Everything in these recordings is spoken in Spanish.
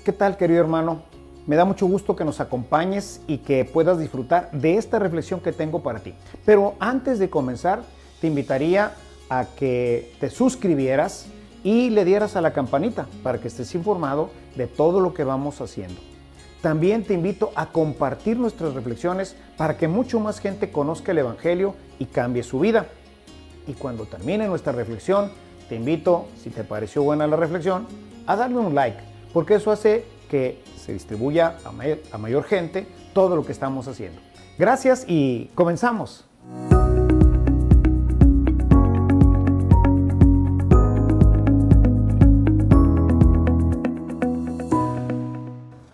¿Qué tal, querido hermano? Me da mucho gusto que nos acompañes y que puedas disfrutar de esta reflexión que tengo para ti. Pero antes de comenzar, te invitaría a que te suscribieras y le dieras a la campanita para que estés informado de todo lo que vamos haciendo. También te invito a compartir nuestras reflexiones para que mucho más gente conozca el Evangelio y cambie su vida. Y cuando termine nuestra reflexión, te invito, si te pareció buena la reflexión, a darle un like, porque eso hace que se distribuya a mayor gente todo lo que estamos haciendo. Gracias y comenzamos.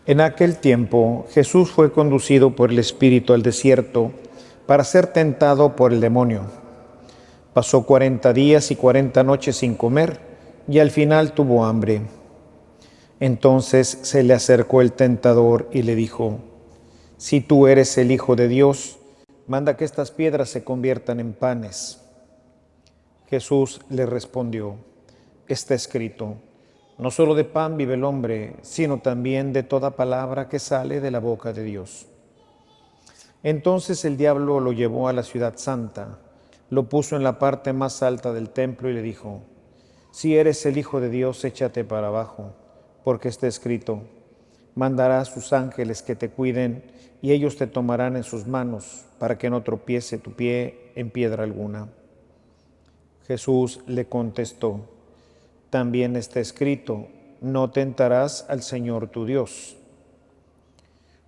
En aquel tiempo, Jesús fue conducido por el Espíritu al desierto para ser tentado por el demonio. Pasó 40 días y 40 noches sin comer y al final tuvo hambre. Entonces se le acercó el tentador y le dijo: si tú eres el Hijo de Dios, manda que estas piedras se conviertan en panes. Jesús le respondió: está escrito, no solo de pan vive el hombre, sino también de toda palabra que sale de la boca de Dios. Entonces el diablo lo llevó a la ciudad santa, lo puso en la parte más alta del templo y le dijo: si eres el Hijo de Dios, échate para abajo, porque está escrito, mandará a sus ángeles que te cuiden y ellos te tomarán en sus manos para que no tropiece tu pie en piedra alguna. Jesús le contestó: también está escrito, no tentarás al Señor tu Dios.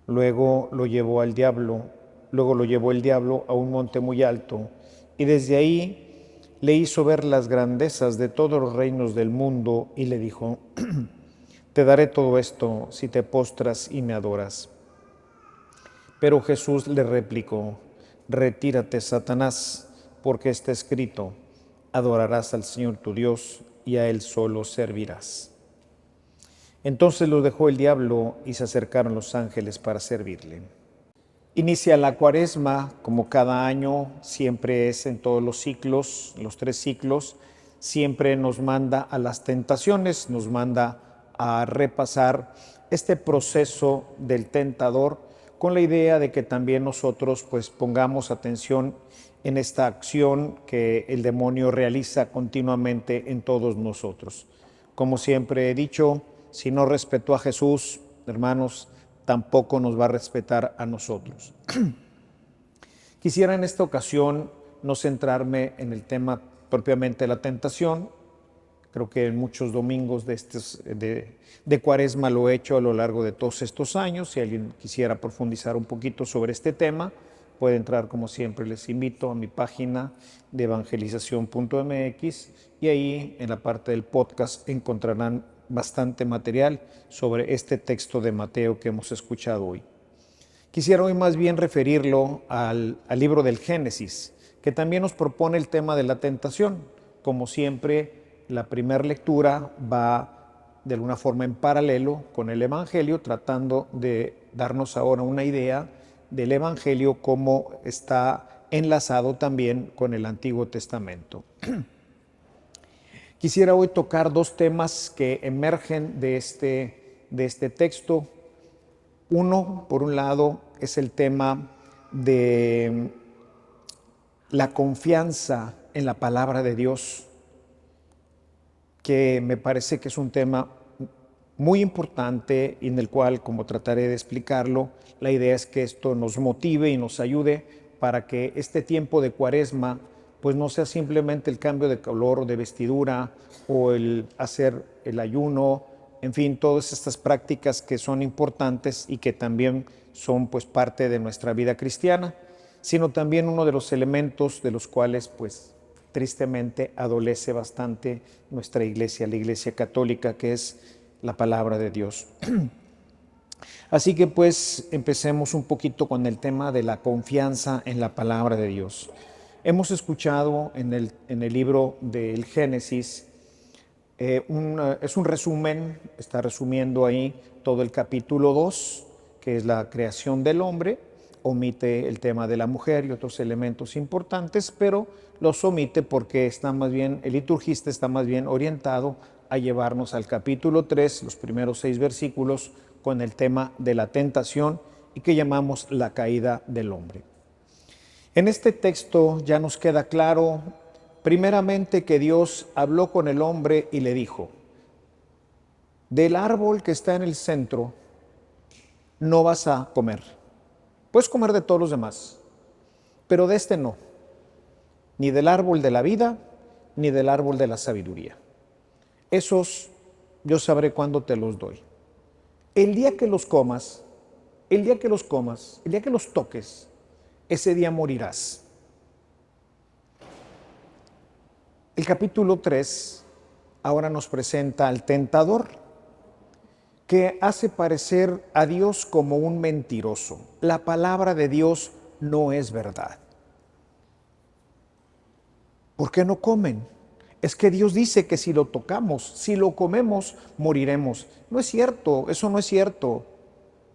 Luego lo llevó el diablo a un monte muy alto y desde ahí le hizo ver las grandezas de todos los reinos del mundo y le dijo: te daré todo esto si te postras y me adoras. Pero Jesús le replicó: retírate, Satanás, porque está escrito, adorarás al Señor tu Dios y a Él solo servirás. Entonces lo dejó el diablo y se acercaron los ángeles para servirle. Inicia la Cuaresma, como cada año, siempre es en todos los ciclos, los 3 ciclos, siempre nos manda a las tentaciones, nos manda a repasar este proceso del tentador con la idea de que también nosotros pues pongamos atención en esta acción que el demonio realiza continuamente en todos nosotros. Como siempre he dicho, si no respetó a Jesús, hermanos, tampoco nos va a respetar a nosotros. Quisiera en esta ocasión no centrarme en el tema propiamente de la tentación. Creo que en muchos domingos de Cuaresma lo he hecho a lo largo de todos estos años. Si alguien quisiera profundizar un poquito sobre este tema, puede entrar, como siempre les invito, a mi página de evangelización.mx y ahí en la parte del podcast encontrarán bastante material sobre este texto de Mateo que hemos escuchado hoy. Quisiera hoy más bien referirlo al libro del Génesis, que también nos propone el tema de la tentación. Como siempre, la primera lectura va de alguna forma en paralelo con el Evangelio, tratando de darnos ahora una idea del Evangelio, cómo está enlazado también con el Antiguo Testamento. Quisiera hoy tocar 2 temas que emergen de este texto. Uno, por un lado, es el tema de la confianza en la palabra de Dios, que me parece que es un tema muy importante y en el cual, como trataré de explicarlo, la idea es que esto nos motive y nos ayude para que este tiempo de Cuaresma pues no sea simplemente el cambio de color o de vestidura o el hacer el ayuno, en fin, todas estas prácticas que son importantes y que también son pues parte de nuestra vida cristiana, sino también uno de los elementos de los cuales pues tristemente adolece bastante nuestra iglesia, la Iglesia Católica, que es la palabra de Dios. Así que pues empecemos un poquito con el tema de la confianza en la palabra de Dios. Hemos escuchado en el libro del Génesis, es un resumen, está resumiendo ahí todo el capítulo 2, que es la creación del hombre, omite el tema de la mujer y otros elementos importantes, pero los omite porque está más bien, el liturgista está más bien orientado a llevarnos al capítulo 3, los primeros 6 versículos, con el tema de la tentación y que llamamos la caída del hombre. En este texto ya nos queda claro, primeramente, que Dios habló con el hombre y le dijo: del árbol que está en el centro no vas a comer. Puedes comer de todos los demás, pero de este no, ni del árbol de la vida, ni del árbol de la sabiduría. Esos yo sabré cuándo te los doy. El día que los comas, el día que los comas, el día que los toques, ese día morirás. El capítulo 3 ahora nos presenta al tentador, que hace parecer a Dios como un mentiroso. La palabra de Dios no es verdad. ¿Por qué no comen? Es que Dios dice que si lo tocamos, si lo comemos, moriremos. No es cierto, eso no es cierto.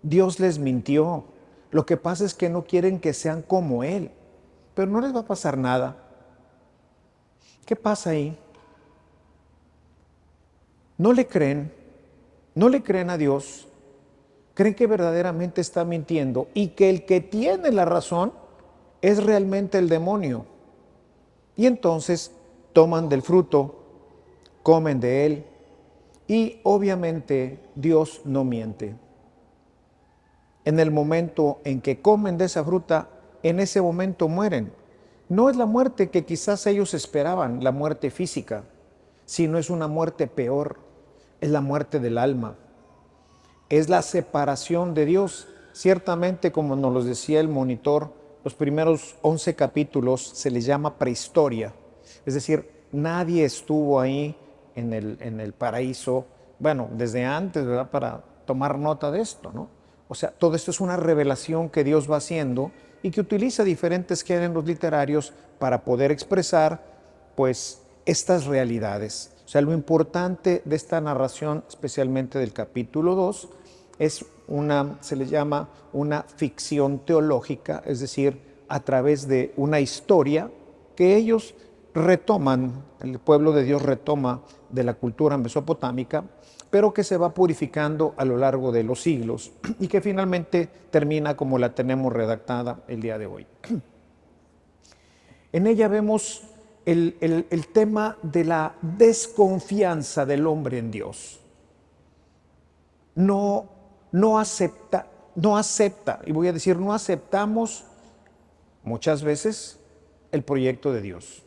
Dios les mintió. Lo que pasa es que no quieren que sean como Él, pero no les va a pasar nada. ¿Qué pasa ahí? No le creen a Dios, creen que verdaderamente está mintiendo y que el que tiene la razón es realmente el demonio. Y entonces toman del fruto, comen de él y obviamente Dios no miente. En el momento en que comen de esa fruta, en ese momento mueren. No es la muerte que quizás ellos esperaban, la muerte física, sino es una muerte peor, es la muerte del alma. Es la separación de Dios. Ciertamente, como nos lo decía el monitor, los primeros 11 capítulos se les llama prehistoria. Es decir, nadie estuvo ahí en el paraíso, bueno, desde antes, ¿verdad?, para tomar nota de esto, ¿no? O sea, todo esto es una revelación que Dios va haciendo y que utiliza diferentes géneros literarios para poder expresar, pues, estas realidades. O sea, lo importante de esta narración, especialmente del capítulo 2, es se le llama una ficción teológica, es decir, a través de una historia que ellos retoman, el pueblo de Dios retoma de la cultura mesopotámica, pero que se va purificando a lo largo de los siglos y que finalmente termina como la tenemos redactada el día de hoy. En ella vemos el tema de la desconfianza del hombre en Dios. No acepta, y voy a decir, no aceptamos muchas veces el proyecto de Dios.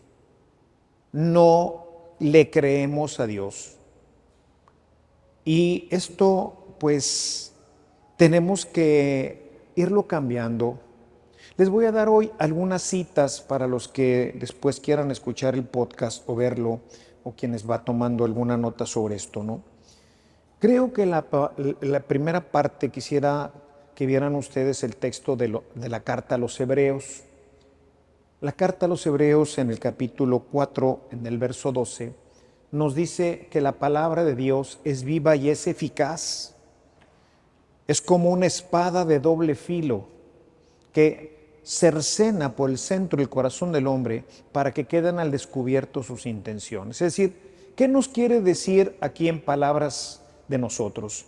No le creemos a Dios. Y esto, pues, tenemos que irlo cambiando. Les voy a dar hoy algunas citas para los que después quieran escuchar el podcast o verlo, o quienes va tomando alguna nota sobre esto, ¿no? Creo que la primera parte quisiera que vieran ustedes el texto de la carta a los Hebreos. La carta a los Hebreos en el capítulo 4, en el verso 12, nos dice que la palabra de Dios es viva y es eficaz. Es como una espada de doble filo que cercena por el centro el corazón del hombre para que queden al descubierto sus intenciones. Es decir, ¿qué nos quiere decir aquí en palabras de nosotros?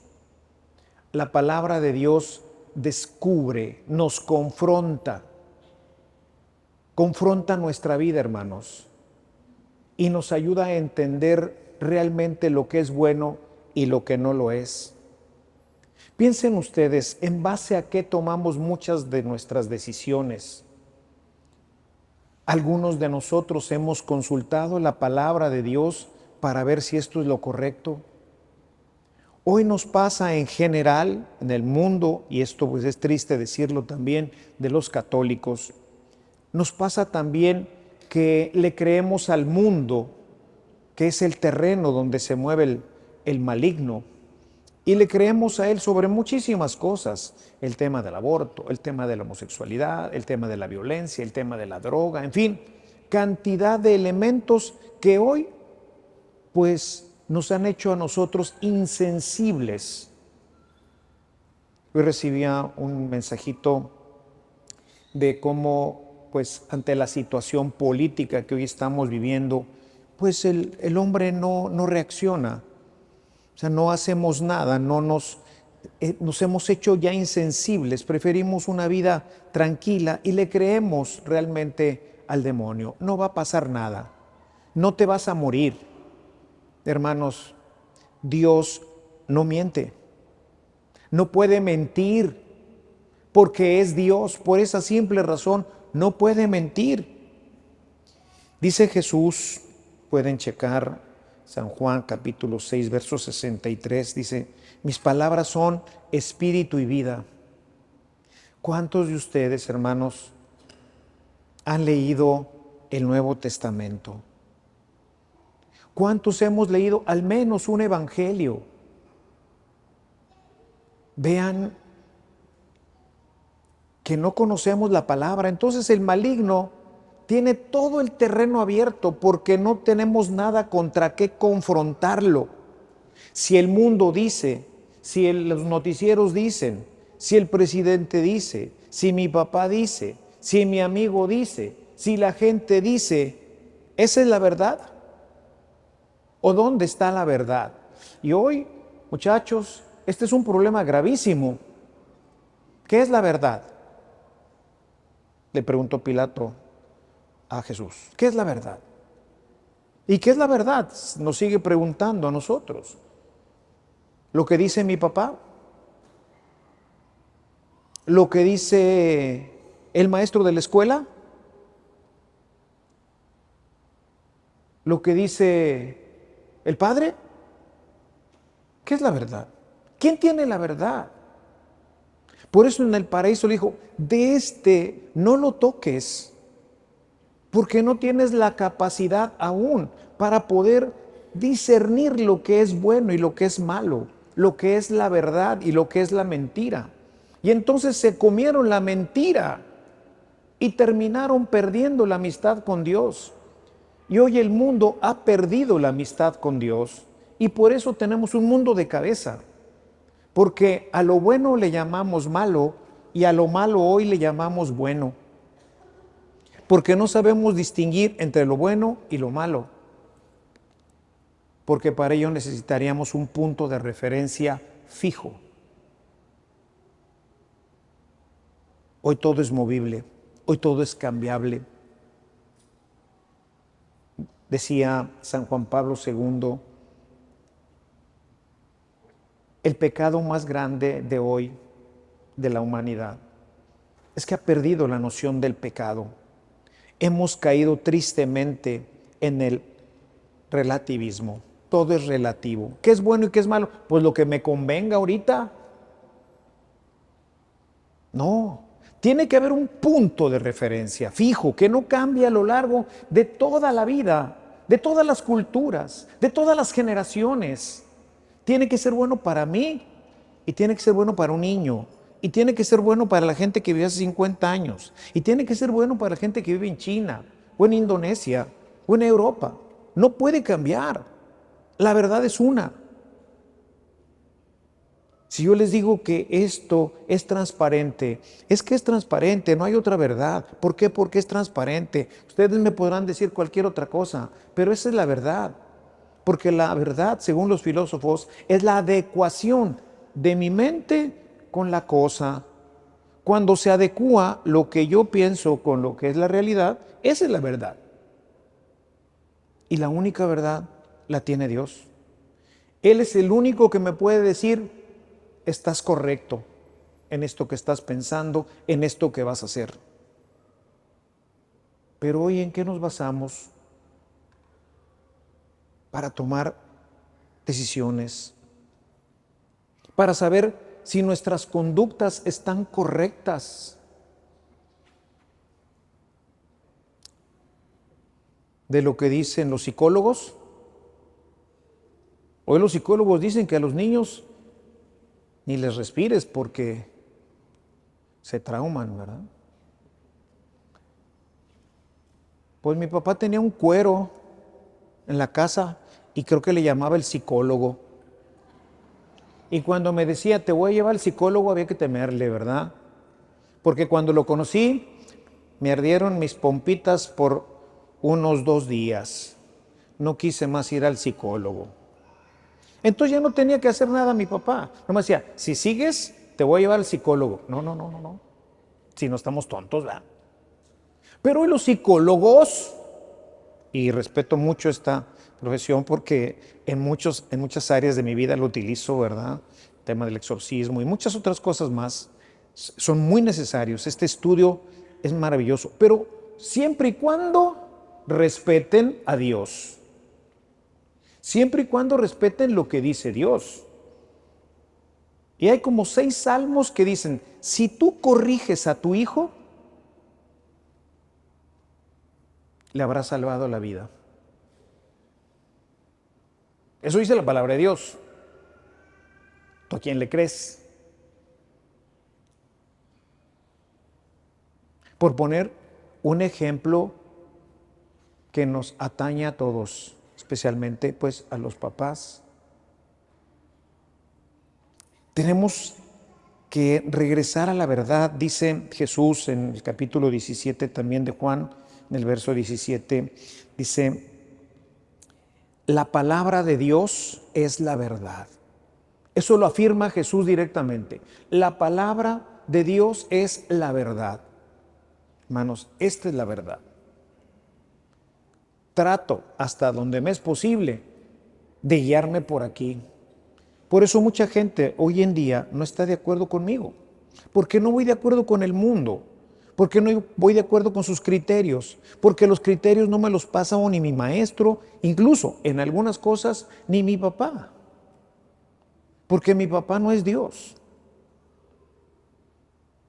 La palabra de Dios descubre, nos confronta nuestra vida, hermanos, y nos ayuda a entender realmente lo que es bueno y lo que no lo es. Piensen ustedes, ¿en base a qué tomamos muchas de nuestras decisiones? Algunos de nosotros hemos consultado la palabra de Dios para ver si esto es lo correcto. Hoy nos pasa en general en el mundo, y esto pues es triste decirlo también de los católicos, nos pasa también que le creemos al mundo, que es el terreno donde se mueve el maligno, y le creemos a él sobre muchísimas cosas: el tema del aborto, el tema de la homosexualidad, el tema de la violencia, el tema de la droga, en fin, cantidad de elementos que hoy pues nos han hecho a nosotros insensibles. Hoy recibía un mensajito de cómo, pues, ante la situación política que hoy estamos viviendo, pues el hombre no reacciona. O sea, no hacemos nada, nos hemos hecho ya insensibles, preferimos una vida tranquila y le creemos realmente al demonio. No va a pasar nada, no te vas a morir. Hermanos, Dios no miente, no puede mentir, porque es Dios. Por esa simple razón, no puede mentir. Dice Jesús, pueden checar San Juan capítulo 6, verso 63, dice, mis palabras son espíritu y vida. ¿Cuántos de ustedes, hermanos, han leído el Nuevo Testamento? ¿Cuántos hemos leído al menos un evangelio? Vean que no conocemos la palabra. Entonces el maligno tiene todo el terreno abierto porque no tenemos nada contra qué confrontarlo. Si el mundo dice, si los noticieros dicen, si el presidente dice, si mi papá dice, si mi amigo dice, si la gente dice, ¿esa es la verdad? ¿O dónde está la verdad? Y hoy, muchachos, este es un problema gravísimo. ¿Qué es la verdad? Le preguntó Pilato a Jesús. ¿Qué es la verdad? ¿Y qué es la verdad? Nos sigue preguntando a nosotros. ¿Lo que dice mi papá? ¿Lo que dice el maestro de la escuela? ¿Lo que dice el padre? ¿Qué es la verdad? ¿Quién tiene la verdad? Por eso en el paraíso le dijo, de este no lo toques, porque no tienes la capacidad aún para poder discernir lo que es bueno y lo que es malo, lo que es la verdad y lo que es la mentira. Y entonces se comieron la mentira y terminaron perdiendo la amistad con Dios. Y hoy el mundo ha perdido la amistad con Dios y por eso tenemos un mundo de cabeza. Porque a lo bueno le llamamos malo y a lo malo hoy le llamamos bueno. Porque no sabemos distinguir entre lo bueno y lo malo. Porque para ello necesitaríamos un punto de referencia fijo. Hoy todo es movible, hoy todo es cambiable. Decía San Juan Pablo II, el pecado más grande de hoy, de la humanidad, es que ha perdido la noción del pecado. Hemos caído tristemente en el relativismo. Todo es relativo. ¿Qué es bueno y qué es malo? Pues lo que me convenga ahorita. No, tiene que haber un punto de referencia fijo, que no cambie a lo largo de toda la vida, de todas las culturas, de todas las generaciones. Tiene que ser bueno para mí y tiene que ser bueno para un niño y tiene que ser bueno para la gente que vive hace 50 años y tiene que ser bueno para la gente que vive en China o en Indonesia o en Europa. No puede cambiar. La verdad es una. Si yo les digo que esto es transparente, es que es transparente, no hay otra verdad. ¿Por qué? Porque es transparente. Ustedes me podrán decir cualquier otra cosa, pero esa es la verdad. Porque la verdad, según los filósofos, es la adecuación de mi mente con la cosa. Cuando se adecúa lo que yo pienso con lo que es la realidad, esa es la verdad. Y la única verdad la tiene Dios. Él es el único que me puede decir, estás correcto en esto que estás pensando, en esto que vas a hacer. Pero hoy, ¿en qué nos basamos para tomar decisiones? Para saber si nuestras conductas están correctas. De lo que dicen los psicólogos. Hoy los psicólogos dicen que a los niños ni les respires porque se trauman, ¿verdad? Pues mi papá tenía un cuero en la casa y creo que le llamaba el psicólogo. Y cuando me decía, te voy a llevar al psicólogo, había que temerle, ¿verdad? Porque cuando lo conocí, me ardieron mis pompitas por unos 2 días. No quise más ir al psicólogo. Entonces ya no tenía que hacer nada mi papá. No me decía, si sigues, te voy a llevar al psicólogo. No, no, no, no, no. Si no estamos tontos, ¿verdad? Pero hoy los psicólogos, y respeto mucho esta profesión porque en muchas áreas de mi vida lo utilizo, ¿verdad? El tema del exorcismo y muchas otras cosas más son muy necesarios. Este estudio es maravilloso, pero siempre y cuando respeten a Dios. Siempre y cuando respeten lo que dice Dios. Y hay como 6 salmos que dicen, si tú corriges a tu hijo, le habrá salvado la vida. Eso dice la palabra de Dios. ¿Tú a quién le crees? Por poner un ejemplo que nos atañe a todos, especialmente pues a los papás. Tenemos que regresar a la verdad, dice Jesús en el capítulo 17 también de Juan, en el verso 17, dice, la palabra de Dios es la verdad. Eso lo afirma Jesús directamente. La palabra de Dios es la verdad. Hermanos, esta es la verdad. Trato hasta donde me es posible de guiarme por aquí. Por eso mucha gente hoy en día no está de acuerdo conmigo, porque no voy de acuerdo con el mundo, porque no voy de acuerdo con sus criterios, porque los criterios no me los pasa ni mi maestro, incluso en algunas cosas ni mi papá, porque mi papá no es Dios.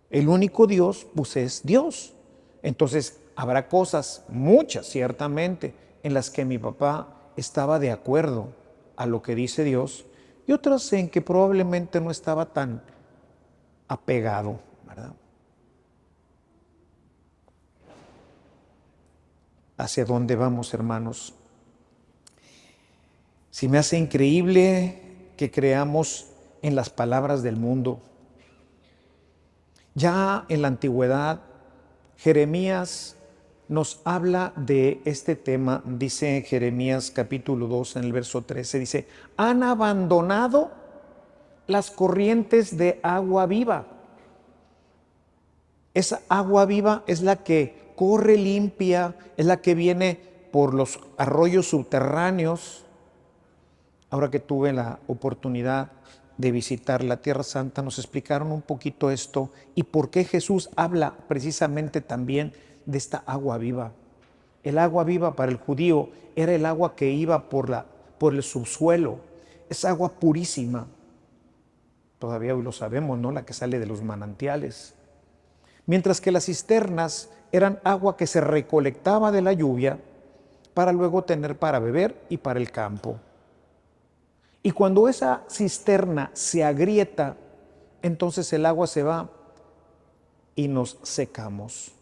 El único Dios pues es Dios. Entonces habrá cosas, muchas ciertamente, en las que mi papá estaba de acuerdo a lo que dice Dios, y otras en que probablemente no estaba tan apegado, ¿verdad? ¿Hacia dónde vamos, hermanos? Si me hace increíble que creamos en las palabras del mundo. Ya en la antigüedad, Jeremías nos habla de este tema, dice en Jeremías capítulo 2 en el verso 13, dice, han abandonado las corrientes de agua viva. Esa agua viva es la que corre limpia, es la que viene por los arroyos subterráneos. Ahora que tuve la oportunidad de visitar la Tierra Santa, nos explicaron un poquito esto y por qué Jesús habla precisamente también de esta agua viva. El agua viva para el judío era el agua que iba por el subsuelo, es agua purísima. Todavía hoy lo sabemos, ¿no? La que sale de los manantiales. Mientras que las cisternas eran agua que se recolectaba de la lluvia para luego tener para beber y para el campo. Y cuando esa cisterna se agrieta, entonces el agua se va y nos secamos.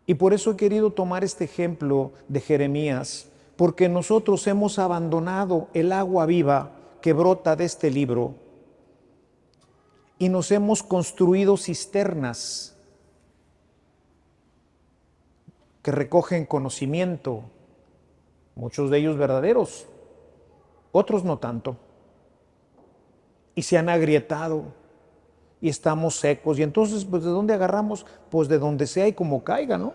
Y por eso he querido tomar este ejemplo de Jeremías, porque nosotros hemos abandonado el agua viva que brota de este libro y nos hemos construido cisternas que recogen conocimiento, muchos de ellos verdaderos, otros no tanto, y se han agrietado y estamos secos. Y entonces, pues, ¿de dónde agarramos? Pues de donde sea y como caiga, ¿no?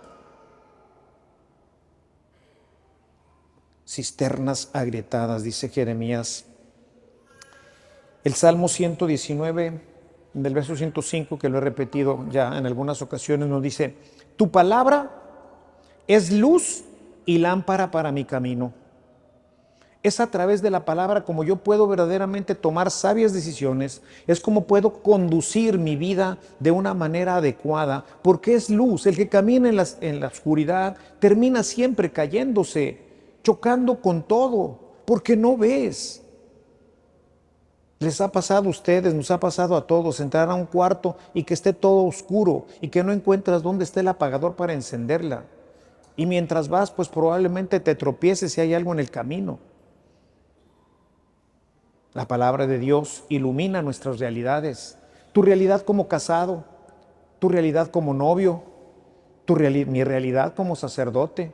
Cisternas agrietadas, dice Jeremías. El Salmo 119, del verso 105, que lo he repetido ya en algunas ocasiones, nos dice, tu palabra es luz y lámpara para mi camino. Es a través de la palabra como yo puedo verdaderamente tomar sabias decisiones, es como puedo conducir mi vida de una manera adecuada, porque es luz. El que camina en la oscuridad termina siempre cayéndose, chocando con todo, porque no ves. Les ha pasado a ustedes, nos ha pasado a todos, entrar a un cuarto y que esté todo oscuro y que no encuentras dónde está el apagador para encenderla. Y mientras vas, pues probablemente te tropieces si hay algo en el camino. La palabra de Dios ilumina nuestras realidades. Tu realidad como casado, tu realidad como novio, mi realidad como sacerdote,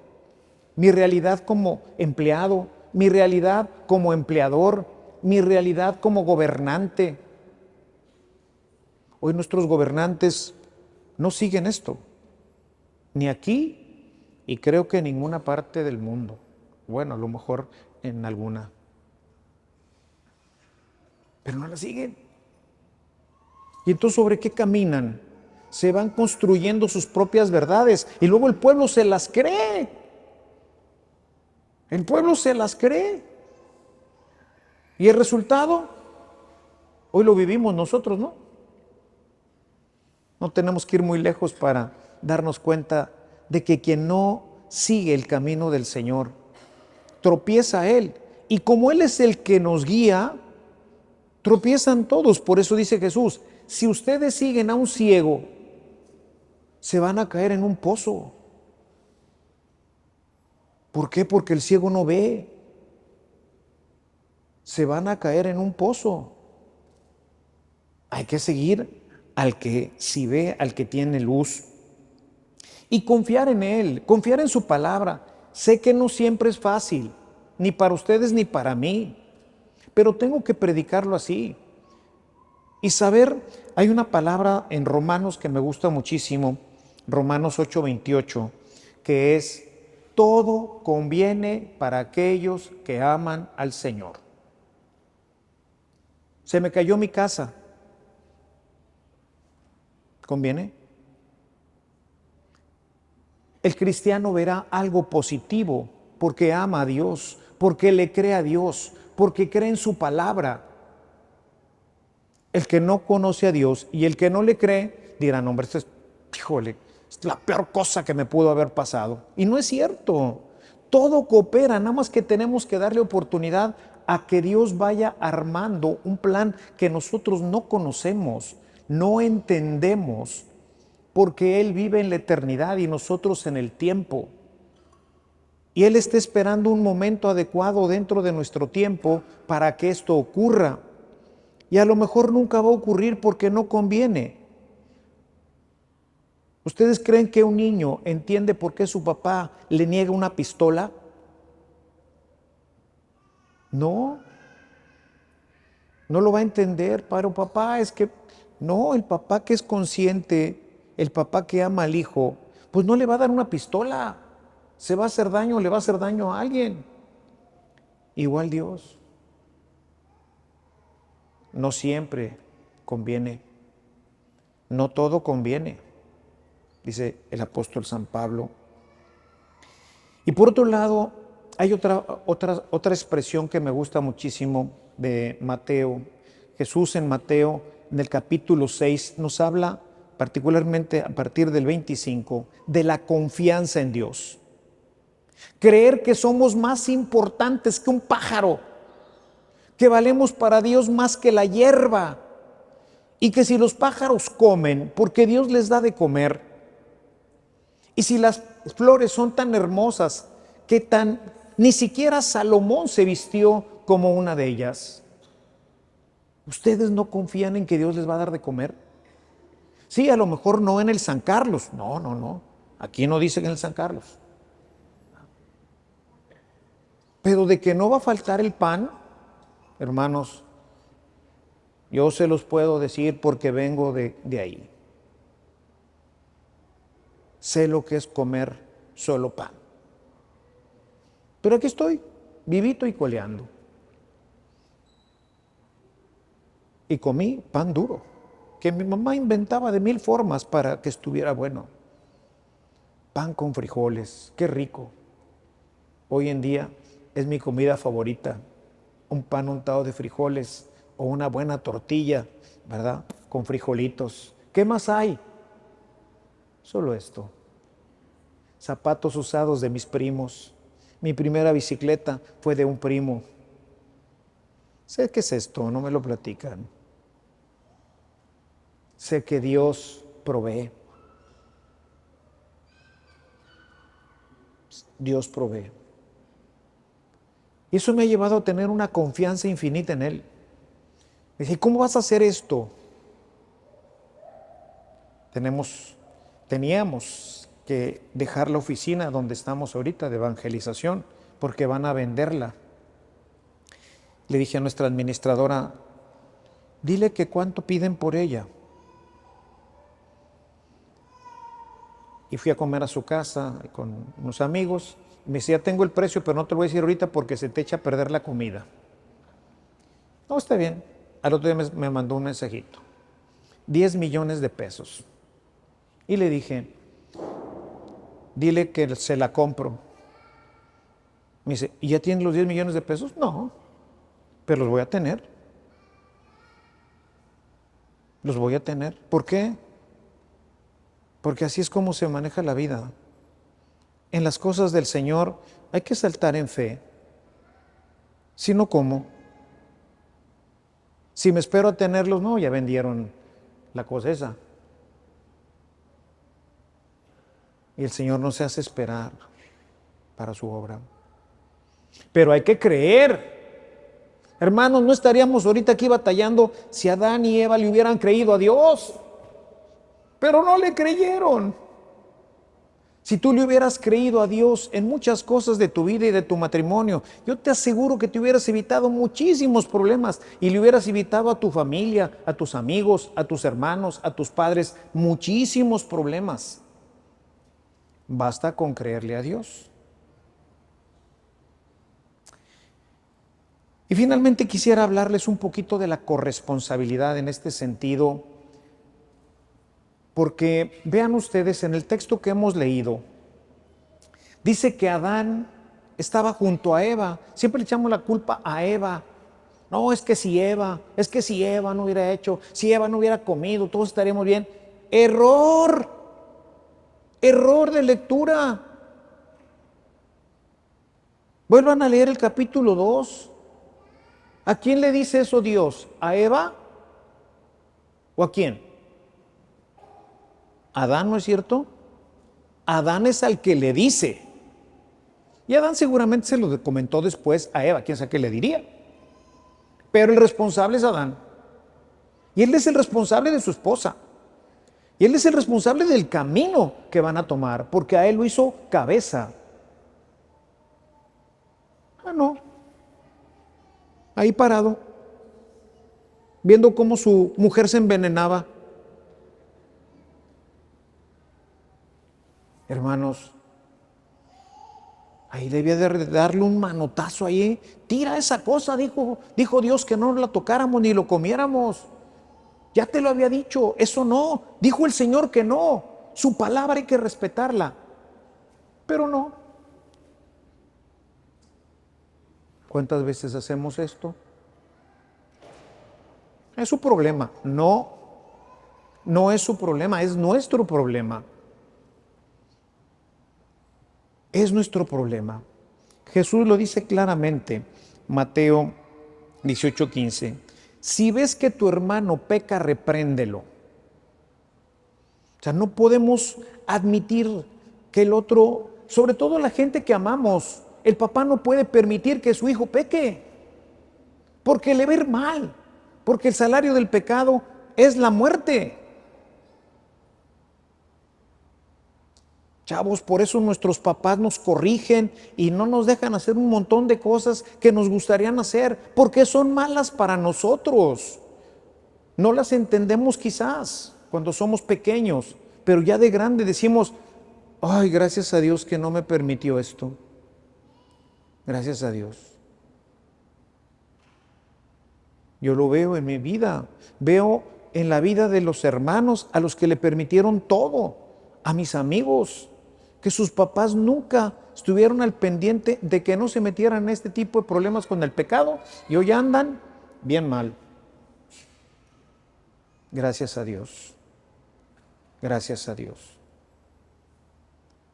mi realidad como empleado, mi realidad como empleador, mi realidad como gobernante. Hoy nuestros gobernantes no siguen esto, ni aquí y creo que en ninguna parte del mundo. Bueno, a lo mejor en alguna, pero no la siguen. Y entonces, ¿sobre qué caminan? Se van construyendo sus propias verdades y luego el pueblo se las cree. El pueblo se las cree. Y el resultado, hoy lo vivimos nosotros, ¿no? No tenemos que ir muy lejos para darnos cuenta de que quien no sigue el camino del Señor, tropieza a Él. Y como Él es el que nos guía, tropiezan todos. Por eso dice Jesús, si ustedes siguen a un ciego, se van a caer en un pozo. ¿Por qué? Porque el ciego no ve. Se van a caer en un pozo. Hay que seguir al que sí ve, al que tiene luz. Y confiar en Él, confiar en su palabra. Sé que no siempre es fácil, ni para ustedes ni para mí, pero tengo que predicarlo así. Y saber, hay una palabra en Romanos que me gusta muchísimo, Romanos 8:28, que es, todo conviene para aquellos que aman al Señor. Se me cayó mi casa. ¿Conviene? El cristiano verá algo positivo porque ama a Dios, porque le cree a Dios, porque cree en su palabra. El que no conoce a Dios y el que no le cree dirán, hombre, esto es, híjole, es la peor cosa que me pudo haber pasado. Y no es cierto. Todo coopera, nada más que tenemos que darle oportunidad a que Dios vaya armando un plan que nosotros no conocemos, no entendemos, porque Él vive en la eternidad y nosotros en el tiempo. Y Él está esperando un momento adecuado dentro de nuestro tiempo para que esto ocurra. Y a lo mejor nunca va a ocurrir porque no conviene. ¿Ustedes creen que un niño entiende por qué su papá le niega una pistola? No, no lo va a entender, pero papá es que, no, el papá que es consciente, el papá que ama al hijo, pues no le va a dar una pistola, se va a hacer daño, le va a hacer daño a alguien. Igual Dios, no siempre conviene, no todo conviene, dice el apóstol San Pablo. Y por otro lado, hay otra expresión que me gusta muchísimo de Mateo. Jesús en Mateo, en el capítulo 6, nos habla particularmente a partir del 25, de la confianza en Dios. Creer que somos más importantes que un pájaro, que valemos para Dios más que la hierba, y que si los pájaros comen, porque Dios les da de comer, y si las flores son tan hermosas, que ni siquiera Salomón se vistió como una de ellas, ¿ustedes no confían en que Dios les va a dar de comer? Sí, a lo mejor no en el San Carlos. No. Aquí no dice que en el San Carlos. Pero de que no va a faltar el pan, hermanos, yo se los puedo decir porque vengo de ahí. Sé lo que es comer solo pan. Pero aquí estoy, vivito y coleando. Y comí pan duro, que mi mamá inventaba de 1000 formas para que estuviera bueno. Pan con frijoles, qué rico. Hoy en día es mi comida favorita. Un pan untado de frijoles o una buena tortilla, ¿verdad? Con frijolitos. ¿Qué más hay? Solo esto. Zapatos usados de mis primos. Mi primera bicicleta fue de un primo. Sé qué es esto, no me lo platican. Sé que Dios provee. Dios provee. Y eso me ha llevado a tener una confianza infinita en Él. Me dije, ¿cómo vas a hacer esto? Teníamos que dejar la oficina donde estamos ahorita de evangelización, porque van a venderla. Le dije a nuestra administradora, dile que cuánto piden por ella. Y fui a comer a su casa con unos amigos. Me decía, tengo el precio, pero no te lo voy a decir ahorita porque se te echa a perder la comida. No, está bien. Al otro día me mandó un mensajito. 10 millones de pesos. Y le dije, dile que se la compro. Me dice, ¿y ya tienes los 10 millones de pesos? No, pero los voy a tener. Los voy a tener. ¿Por qué? Porque así es como se maneja la vida. En las cosas del Señor hay que saltar en fe. Si no, ¿cómo? Si me espero a tenerlos, no, ya vendieron la cosa esa. Y el Señor no se hace esperar para su obra. Pero hay que creer. Hermanos, no estaríamos ahorita aquí batallando si Adán y Eva le hubieran creído a Dios. Pero no le creyeron. Si tú le hubieras creído a Dios en muchas cosas de tu vida y de tu matrimonio, yo te aseguro que te hubieras evitado muchísimos problemas y le hubieras evitado a tu familia, a tus amigos, a tus hermanos, a tus padres, muchísimos problemas. Basta con creerle a Dios. Y finalmente quisiera hablarles un poquito de la corresponsabilidad en este sentido, porque vean ustedes en el texto que hemos leído, dice que Adán estaba junto a Eva. Siempre le echamos la culpa a Eva. No, es que si Eva no hubiera hecho, si Eva no hubiera comido, todos estaríamos bien. Error de lectura. Vuelvan a leer el capítulo 2. ¿A quién le dice eso Dios? ¿A Eva? ¿O a quién? Adán, ¿no es cierto? Adán es al que le dice. Y Adán seguramente se lo comentó después a Eva, quién sabe qué le diría. Pero el responsable es Adán. Y él es el responsable de su esposa. Y él es el responsable del camino que van a tomar, porque a él lo hizo cabeza. Ah, no. Ahí parado, viendo cómo su mujer se envenenaba. Hermanos, ahí debía de darle un manotazo ahí. Tira esa cosa, dijo Dios, que no la tocáramos ni lo comiéramos. Ya te lo había dicho, eso no. Dijo el Señor que no. Su palabra hay que respetarla. Pero no. ¿Cuántas veces hacemos esto? Es su problema. No es su problema, es nuestro problema. Es nuestro problema. Jesús lo dice claramente, Mateo 18:15. Si ves que tu hermano peca, repréndelo. O sea, no podemos admitir que el otro, sobre todo la gente que amamos, el papá no puede permitir que su hijo peque, porque le va a ir mal, porque el salario del pecado es la muerte. Chavos, por eso nuestros papás nos corrigen y no nos dejan hacer un montón de cosas que nos gustarían hacer, porque son malas para nosotros. No las entendemos quizás cuando somos pequeños, pero ya de grande decimos, ay, gracias a Dios que no me permitió esto. Gracias a Dios. Yo lo veo en mi vida, veo en la vida de los hermanos a los que le permitieron todo, a mis amigos, que sus papás nunca estuvieron al pendiente de que no se metieran en este tipo de problemas con el pecado y hoy andan bien mal. Gracias a Dios. Gracias a Dios.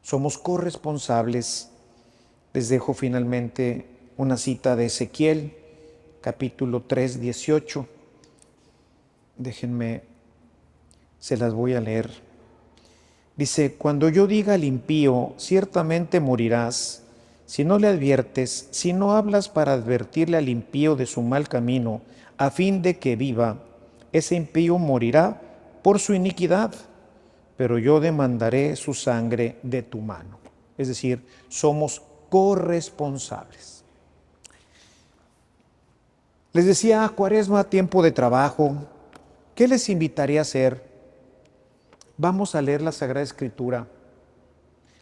Somos corresponsables. Les dejo finalmente una cita de Ezequiel, capítulo 3, 18. Déjenme, se las voy a leer. Dice, cuando yo diga al impío, ciertamente morirás, si no le adviertes, si no hablas para advertirle al impío de su mal camino, a fin de que viva, ese impío morirá por su iniquidad, pero yo demandaré su sangre de tu mano. Es decir, somos corresponsables. Les decía, Cuaresma, tiempo de trabajo. ¿Qué les invitaría a hacer? Vamos a leer la Sagrada Escritura.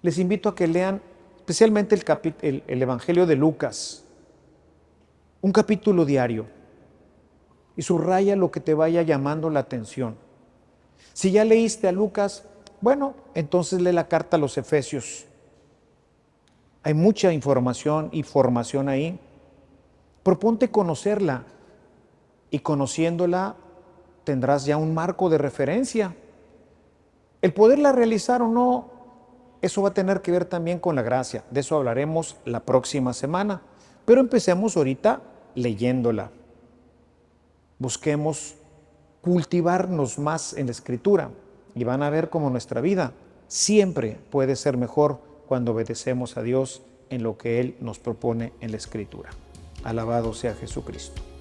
Les invito a que lean especialmente el Evangelio de Lucas, un capítulo diario, y subraya lo que te vaya llamando la atención. Si ya leíste a Lucas, bueno, entonces lee la carta a los Efesios. Hay mucha información y formación ahí. Proponte conocerla y conociéndola tendrás ya un marco de referencia. El poderla realizar o no, eso va a tener que ver también con la gracia. De eso hablaremos la próxima semana. Pero empecemos ahorita leyéndola. Busquemos cultivarnos más en la Escritura y van a ver cómo nuestra vida siempre puede ser mejor cuando obedecemos a Dios en lo que Él nos propone en la Escritura. Alabado sea Jesucristo.